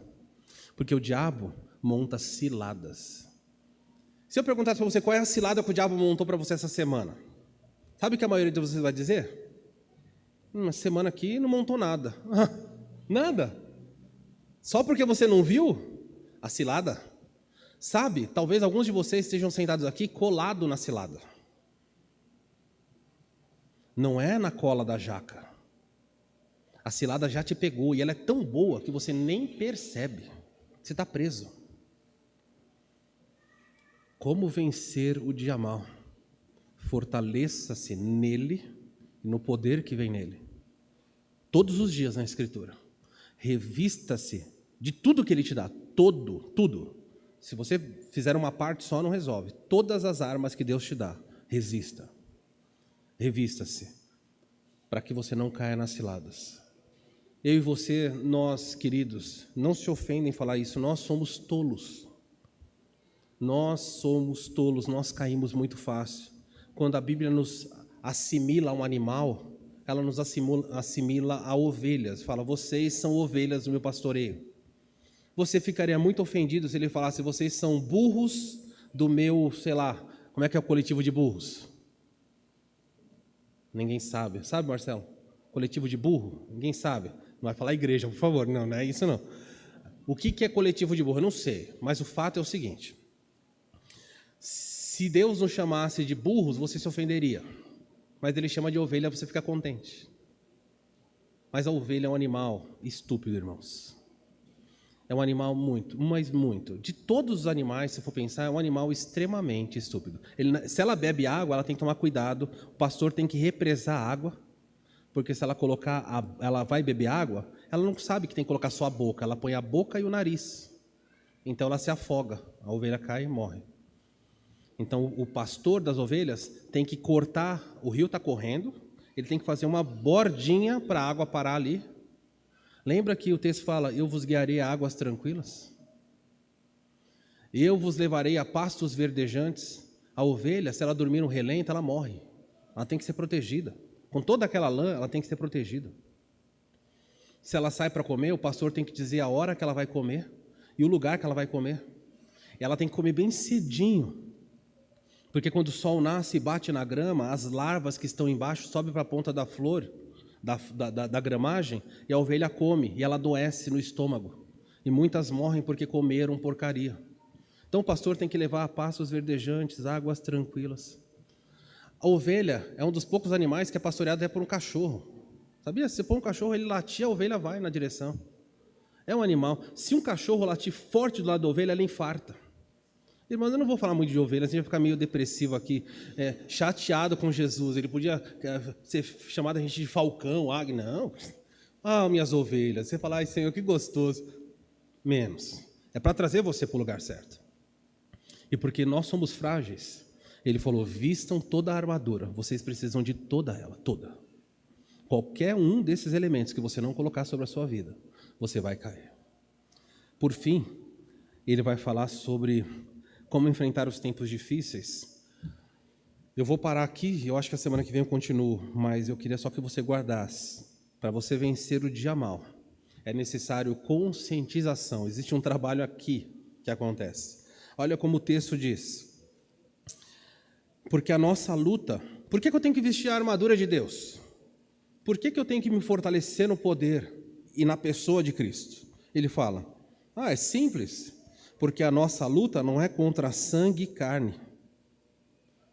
[SPEAKER 1] porque o diabo monta ciladas. Se eu perguntasse para você qual é a cilada que o diabo montou para você essa semana, sabe o que a maioria de vocês vai dizer? Uma semana aqui não montou nada. Nada. Só porque você não viu a cilada? Sabe, talvez alguns de vocês estejam sentados aqui colado na cilada. Não é na cola da jaca. A cilada já te pegou e ela é tão boa que você nem percebe. Você está preso. Como vencer o dia mau? Fortaleça-se nele e no poder que vem nele. Todos os dias na Escritura. Revista-se de tudo que ele te dá, tudo. Se você fizer uma parte só, não resolve. Todas as armas que Deus te dá, resista. Revista-se, para que você não caia nas ciladas. Eu e você, nós, queridos, não se ofendem em falar isso, nós somos tolos. Nós caímos muito fácil. Quando a Bíblia nos assimila a um animal, ela nos assimila a ovelhas. Fala, vocês são ovelhas do meu pastoreio. Você ficaria muito ofendido se ele falasse, vocês são burros do meu, sei lá, como é que é o coletivo de burros? Ninguém sabe. Sabe, Marcelo? Coletivo de burro? Ninguém sabe. Não vai falar igreja, por favor. Não é isso não. O que é coletivo de burro? Eu não sei. Mas o fato é o seguinte. Se Deus nos chamasse de burros, você se ofenderia. Mas ele chama de ovelha, você fica contente. Mas a ovelha é um animal estúpido, irmãos. É um animal muito, mas muito. De todos os animais, se for pensar, é um animal extremamente estúpido. Se ela bebe água, ela tem que tomar cuidado. O pastor tem que represar a água, porque se ela colocar, ela vai beber água, ela não sabe que tem que colocar só a boca. Ela põe a boca e o nariz. Então ela se afoga, a ovelha cai e morre. Então o pastor das ovelhas tem que cortar, o rio está correndo, ele tem que fazer uma bordinha para a água parar ali. Lembra que o texto fala, eu vos guiarei a águas tranquilas? Eu vos levarei a pastos verdejantes. A ovelha, se ela dormir no relento, ela morre. Ela tem que ser protegida. Com toda aquela lã, ela tem que ser protegida. Se ela sai para comer, o pastor tem que dizer a hora que ela vai comer e o lugar que ela vai comer. Ela tem que comer bem cedinho, porque quando o sol nasce e bate na grama, as larvas que estão embaixo sobem para a ponta da flor, da gramagem, e a ovelha come, e ela adoece no estômago. E muitas morrem porque comeram porcaria. Então o pastor tem que levar a pastos verdejantes, águas tranquilas. A ovelha é um dos poucos animais que é pastoreado até por um cachorro. Sabia? Se você põe um cachorro, ele latir, a ovelha vai na direção. É um animal. Se um cachorro latir forte do lado da ovelha, ela infarta. Irmãos, eu não vou falar muito de ovelhas, a gente vai ficar meio depressivo aqui, chateado com Jesus. Ele podia ser chamado a gente de falcão, águia. Não. Ah, minhas ovelhas. Você fala, ai Senhor, que gostoso. Menos. É para trazer você para o lugar certo. E porque nós somos frágeis, ele falou, vistam toda a armadura. Vocês precisam de toda ela, toda. Qualquer um desses elementos que você não colocar sobre a sua vida, você vai cair. Por fim, ele vai falar sobre como enfrentar os tempos difíceis. Eu vou parar aqui, eu acho que a semana que vem eu continuo, mas eu queria só que você guardasse. Para você vencer o dia mal, é necessário conscientização. Existe um trabalho aqui que acontece. Olha como o texto diz. Porque a nossa luta... Por que eu tenho que vestir a armadura de Deus? Por que eu tenho que me fortalecer no poder e na pessoa de Cristo? Ele fala, é simples. Porque a nossa luta não é contra sangue e carne.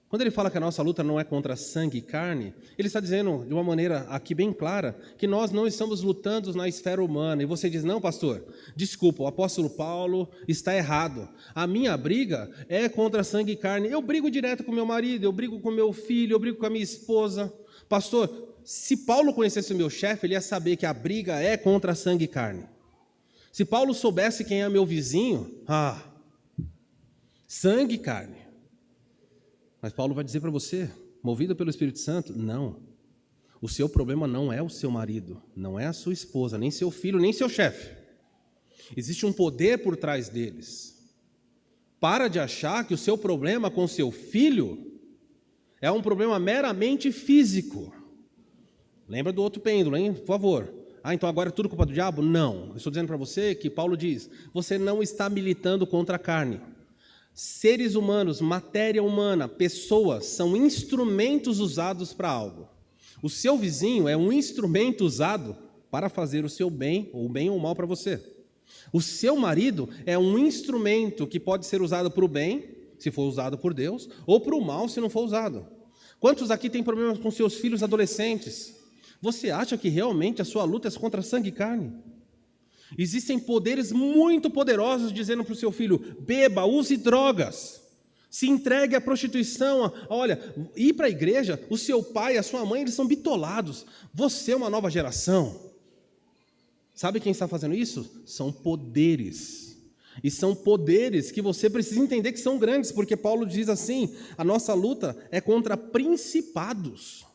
[SPEAKER 1] Quando ele fala que a nossa luta não é contra sangue e carne, ele está dizendo de uma maneira aqui bem clara que nós não estamos lutando na esfera humana. E você diz, não pastor, desculpa, o apóstolo Paulo está errado. A minha briga é contra sangue e carne. Eu brigo direto com meu marido, eu brigo com meu filho, eu brigo com a minha esposa. Pastor, se Paulo conhecesse o meu chefe, ele ia saber que a briga é contra sangue e carne. Se Paulo soubesse quem é meu vizinho, sangue e carne. Mas Paulo vai dizer para você, movido pelo Espírito Santo, não. O seu problema não é o seu marido, não é a sua esposa, nem seu filho, nem seu chefe. Existe um poder por trás deles. Para de achar que o seu problema com seu filho é um problema meramente físico. Lembra do outro pêndulo, hein? Por favor. Então agora é tudo culpa do diabo? Não. Eu estou dizendo para você que Paulo diz, você não está militando contra a carne. Seres humanos, matéria humana, pessoas, são instrumentos usados para algo. O seu vizinho é um instrumento usado para fazer o seu bem, ou bem ou mal para você. O seu marido é um instrumento que pode ser usado para o bem, se for usado por Deus, ou para o mal, se não for usado. Quantos aqui têm problemas com seus filhos adolescentes? Você acha que realmente a sua luta é contra sangue e carne? Existem poderes muito poderosos dizendo para o seu filho, beba, use drogas, se entregue à prostituição. Olha, ir para a igreja, o seu pai e a sua mãe, eles são bitolados. Você é uma nova geração. Sabe quem está fazendo isso? São poderes. E são poderes que você precisa entender que são grandes, porque Paulo diz assim, a nossa luta é contra principados.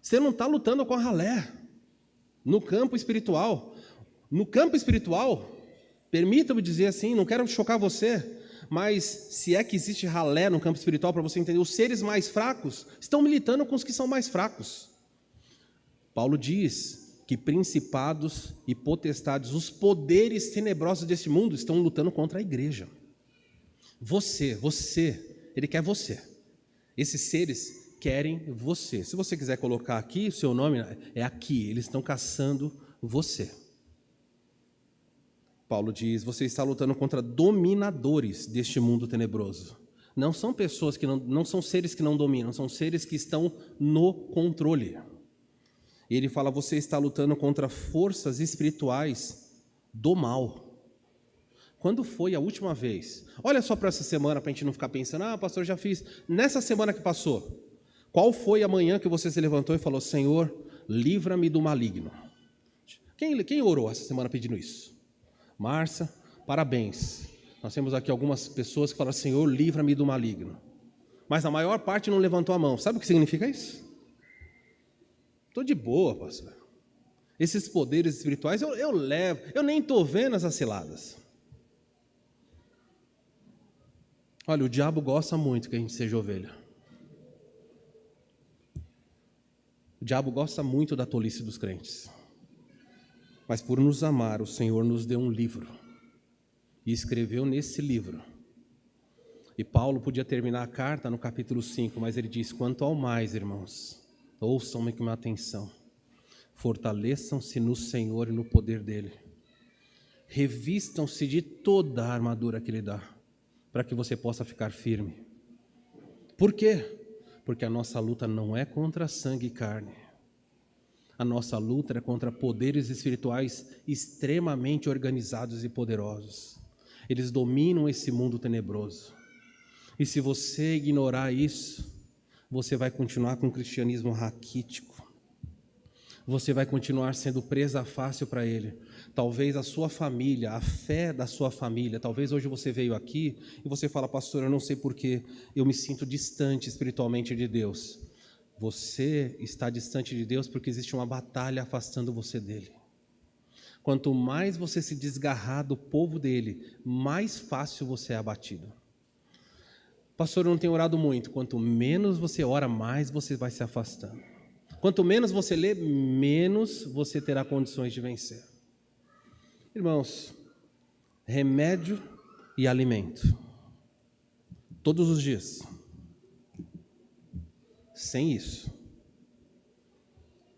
[SPEAKER 1] Você não está lutando com a ralé no campo espiritual. No campo espiritual, permita-me dizer assim, não quero chocar você, mas se é que existe ralé no campo espiritual, para você entender, os seres mais fracos estão militando com os que são mais fracos. Paulo diz que principados e potestades, os poderes tenebrosos desse mundo estão lutando contra a igreja. Você, ele quer você. Esses seres querem você. Se você quiser colocar aqui, o seu nome é aqui, eles estão caçando você. Paulo diz, você está lutando contra dominadores deste mundo tenebroso. Não são pessoas que não são seres que não dominam, são seres que estão no controle. E ele fala, você está lutando contra forças espirituais do mal. Quando foi a última vez? Olha só para essa semana, para a gente não ficar pensando, pastor, já fiz. Nessa semana que passou, qual foi a manhã que você se levantou e falou, Senhor, livra-me do maligno? Quem orou essa semana pedindo isso? Márcia, parabéns. Nós temos aqui algumas pessoas que falaram, Senhor, livra-me do maligno. Mas a maior parte não levantou a mão. Sabe o que significa isso? Estou de boa, pastor. Esses poderes espirituais eu levo, eu nem estou vendo essas ciladas. Olha, o diabo gosta muito que a gente seja ovelha. O diabo gosta muito da tolice dos crentes. Mas por nos amar, o Senhor nos deu um livro. E escreveu nesse livro. E Paulo podia terminar a carta no capítulo 5, mas ele diz, quanto ao mais, irmãos, ouçam-me com atenção. Fortaleçam-se no Senhor e no poder dEle. Revistam-se de toda a armadura que Ele dá, para que você possa ficar firme. Por quê? Porque a nossa luta não é contra sangue e carne. A nossa luta é contra poderes espirituais extremamente organizados e poderosos. Eles dominam esse mundo tenebroso. E se você ignorar isso, você vai continuar com um cristianismo raquítico. Você vai continuar sendo presa fácil para ele. Talvez a sua família, a fé da sua família, talvez hoje você veio aqui e você fala, pastor, eu não sei porque eu me sinto distante espiritualmente de Deus. Você está distante de Deus porque existe uma batalha afastando você dele. Quanto mais você se desgarrar do povo dele, mais fácil você é abatido. Pastor, eu não tenho orado muito. Quanto menos você ora, mais você vai se afastando. Quanto menos você lê, menos você terá condições de vencer. Irmãos, remédio e alimento. Todos os dias. Sem isso.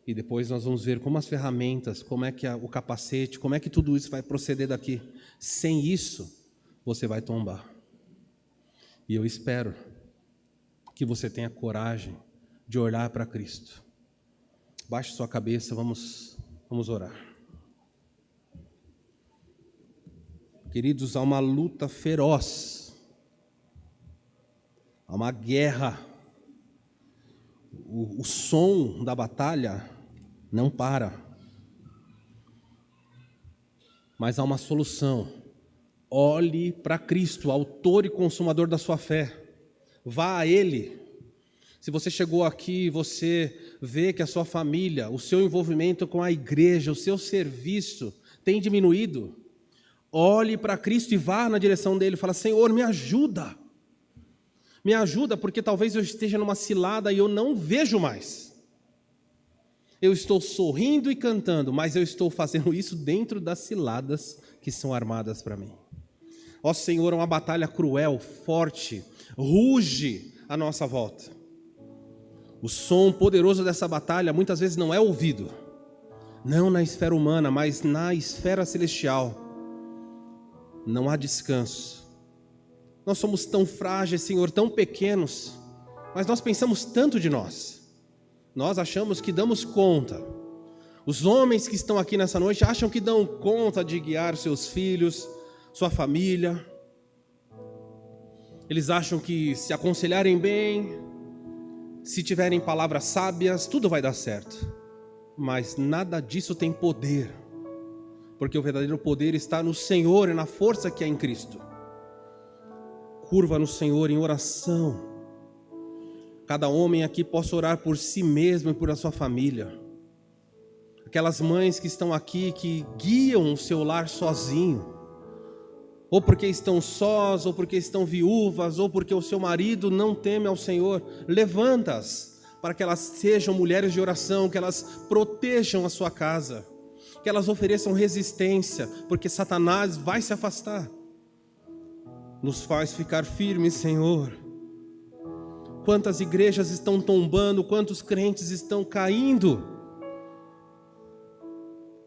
[SPEAKER 1] E depois nós vamos ver como as ferramentas, como é que o capacete, como é que tudo isso vai proceder daqui. Sem isso, você vai tombar. E eu espero que você tenha coragem de olhar para Cristo. Baixe sua cabeça, vamos orar. Queridos, há uma luta feroz. Há uma guerra. O som da batalha não para. Mas há uma solução. Olhe para Cristo, autor e consumador da sua fé. Vá a Ele. Se você chegou aqui e você vê que a sua família, o seu envolvimento com a igreja, o seu serviço tem diminuído, olhe para Cristo e vá na direção dele. Fala, Senhor, me ajuda. Me ajuda porque talvez eu esteja numa cilada e eu não vejo mais. Eu estou sorrindo e cantando, mas eu estou fazendo isso dentro das ciladas que são armadas para mim. Ó Senhor, é uma batalha cruel, forte, ruge à nossa volta. O som poderoso dessa batalha muitas vezes não é ouvido, não na esfera humana, mas na esfera celestial. Não há descanso. Nós somos tão frágeis, Senhor, tão pequenos, mas nós pensamos tanto de nós. Nós achamos que damos conta. Os homens que estão aqui nessa noite acham que dão conta de guiar seus filhos, sua família. Eles acham que se aconselharem bem, se tiverem palavras sábias, tudo vai dar certo. Mas nada disso tem poder, porque o verdadeiro poder está no Senhor e na força que é em Cristo. Curva no Senhor em oração. Cada homem aqui possa orar por si mesmo e por a sua família. Aquelas mães que estão aqui, que guiam o seu lar sozinho, ou porque estão sós, ou porque estão viúvas, ou porque o seu marido não teme ao Senhor, levanta-as para que elas sejam mulheres de oração, que elas protejam a sua casa, que elas ofereçam resistência, porque Satanás vai se afastar. Nos faz ficar firmes, Senhor. Quantas igrejas estão tombando, quantos crentes estão caindo.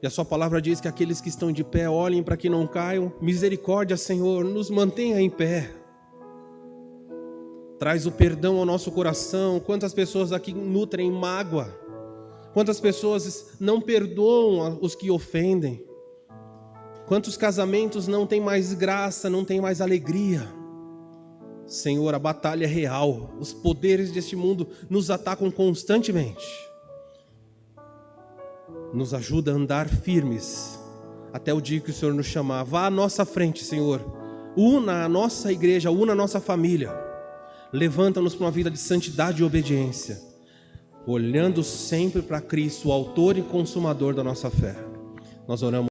[SPEAKER 1] E a sua palavra diz que aqueles que estão de pé olhem para que não caiam. Misericórdia, Senhor, nos mantenha em pé. Traz o perdão ao nosso coração. Quantas pessoas aqui nutrem mágoa. Quantas pessoas não perdoam os que ofendem. Quantos casamentos não têm mais graça, não têm mais alegria? Senhor, a batalha é real. Os poderes deste mundo nos atacam constantemente. Nos ajuda a andar firmes até o dia que o Senhor nos chamar. Vá à nossa frente, Senhor. Una a nossa igreja, una a nossa família. Levanta-nos para uma vida de santidade e obediência, olhando sempre para Cristo, o autor e consumador da nossa fé. Nós oramos.